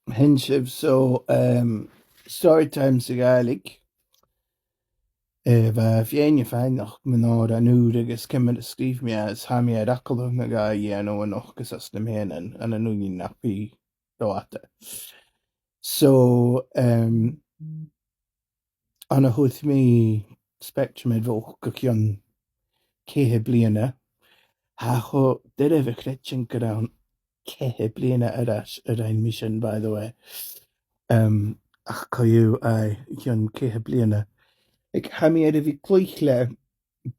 Hinshiv so Storytime Sgrìobhadh bheith féinach mná an úd agus cimime a scríb me as haimi acalh na ga dhéanú noch gus as na méan an úí nachpi doata. So an a thuth mí spectrum bhóch go cion céthe bliana ha chu duine bheith cretin go an céthe bliana ar ein mission, by the way. Ach coú cion céthe bliana. Ag haimi a bhí clúich le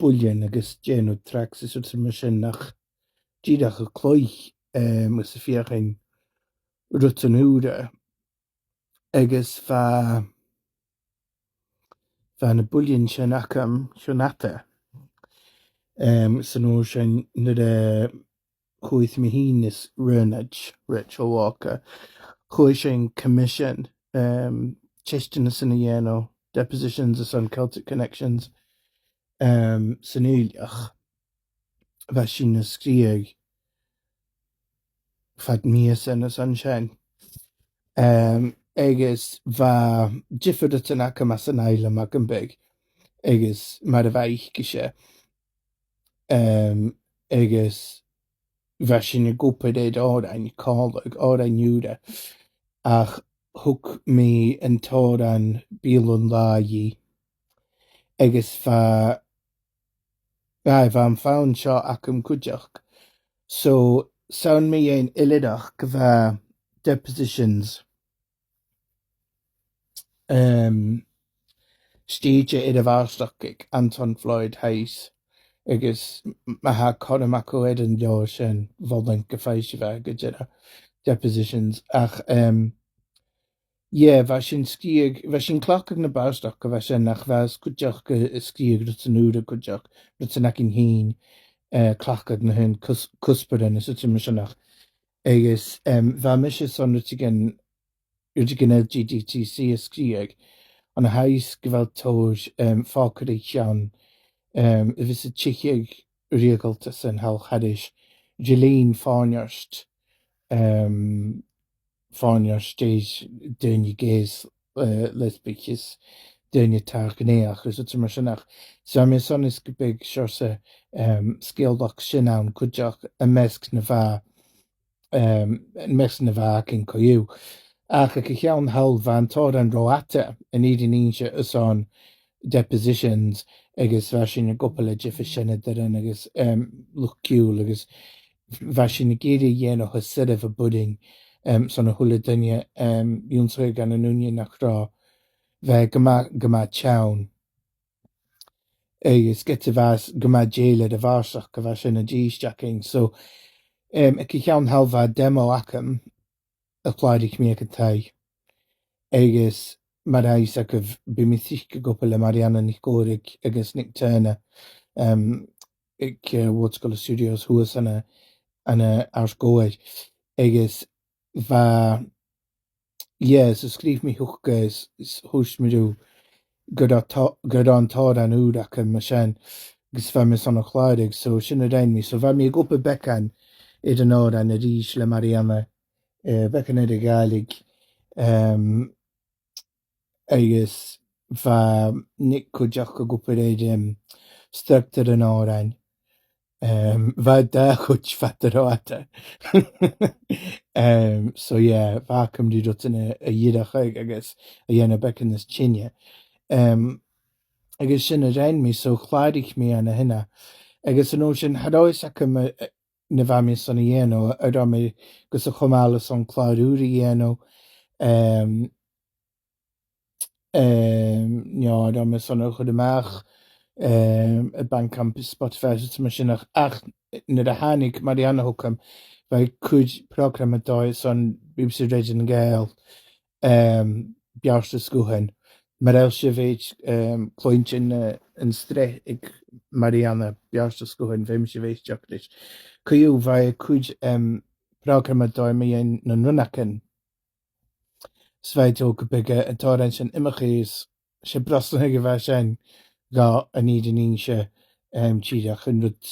buillion agus déanú traachs mar sin nach díadach a clúich mus sa fiochan rut an úra agus bheit na buillion sin acham siúnata san uair sin nuair a chuaigh mé hín is Rionnag Rachel Walker chuaigh sin commission teistina sanna dhéanú depositions as on Celtic connections san úileach bheit sin na scríobh fad míos in as an sin agus bheit difriúd an acham as an éile mac an big agus mar a bheith go sé agus bheit sin na gúpa éad árainn cálaigh árainn úra ach thug mé an tóran bíalún láí agus bheit an fáin seo acham cuideach. So saoin mé dhéon ilideach go bheith depositions stéide iad a bharstach Anton Floyd Hayes agus ha chum acu an leor sin bhling go fééis bheith go dtí depositions ach bheit sin scríobh bheit sin chlach na bharstach go bheith sin nach bheith cuideach go scríobh rut an úra cuideach rut an ag an hín clachad na hunn cuspadan is mar sinach agus bheit mis son gin LGBTC a scríobh an a hais go bhfuil tóir fácarí teann vis a tiicheag riochdachadh san hallchadis Gilín fánearst stéis duine géas lesbichas duine targnéach is mar sinach. So mé son is go big seirsa scéaldach sin an cuideach a measc na bheith cin coú. Ach go cheann hall bhaintóir an roiata in iad an íse is an depositions agus bheit sin na gopla difa sinna daran agus luchciúil agus bheit sin na géirí dhéanamh a siadh a budding san na thula duine dúnsa gan an úine nach rá bheith go teann agus get a bheith go déile a bharsach go bheith sin na ddíisteaching. So ag cheann hall bheith demo acham a chláirigh mé an taith agus mar éis a go bí mé go gopla le Marianna ní córaigh agus Nick Turner ag Woodskola Studios thuas anna arscóid agus bheit so scríb mé thuchas thuis marú go an táir an úraach an mar sin gus bheit me san a chláirigh so sin a réin mí so bheit mé gopa becan iad an áir an a ríis le Marianna becan iad a Ghàidhlig agus bheit Nick chuideach go gopa éid struchttar an árainn bheit de chuid fetarráta so bhacham dí rut a dhiadach agus a dhéanana becan is tinne agus sin a réin mí so chláirigh mé anna hinne agus an ó sin hadáis acham na bheit mé sanna dhéanú a dá mé gus a chomála san chláirúra dhéanú dá me sanna chud amach a Bandcamp Spotify mar sinach ach na a hánig Marianna thucham bheit chuid programadá san BBC Radio na Gael bearsta scuhan mar eil si bhéid clointin an stré ag Marianna bearsta scuhan bhéim si bhééis teachlis chuú bheit chuid programadá mé na runachan Svéid ó go bige an tárainn sin imimechéos sé brasna go bheith sin gá a níd an íse tíideach an rud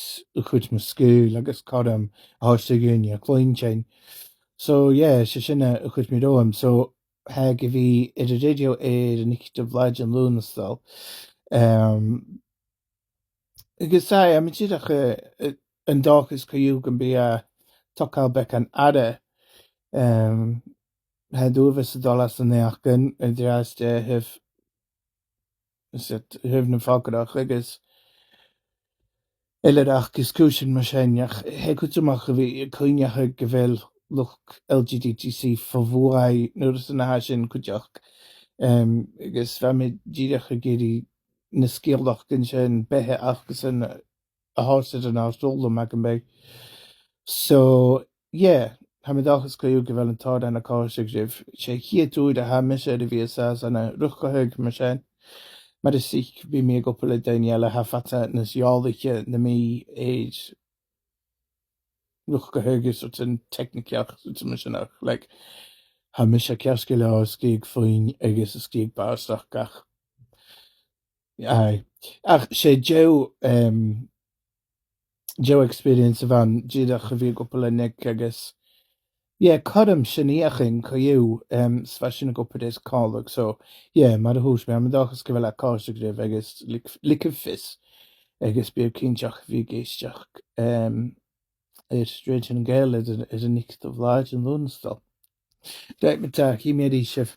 chuid mar scúil agus cadam áiste gúine a clointein So se sinne a chut mí dóm, so ha go bhí idir radio an nicht de bhlaid an lúnastal. Agus am tíach an dáchas chuú gan bí a toáil be an ada ha dúhas a dolas an éachgan a dráiste hih na fágadach agus eileach gus cúsin mar séineach he chuteach a bhí chuinecha go bhfuil luch LGBTC fahhuaid nuair san na sin chuteach agus bheit díireach a géirí na scéalach gin sin bethe achgus an a hásid an ásdóla me an bé. So ha me dachas goú go bhfuil antá an aá sibh sé chiaúid a ha me sé a bhí anna ruchchathug mar sin. Mar is si bhí mé gopur le daile ha fatta nasjáalache na mí éid ruchchathgus an techniciach mar sinach le ha me sé ceasci le scíag faoin agus a scíag báach gach. Ach sé Joe experience a bhan díadach a bhí gopur le nic agus chum sinníachchan chuú sfa sin gopur is cáach, so mar a hús me am dachas go bhfuil le cáisigh agus licah fis agus beag cínteach bhí géisteach straight an ggéile is a nic do bhlaid an lúnastal. Deit me hí méí sih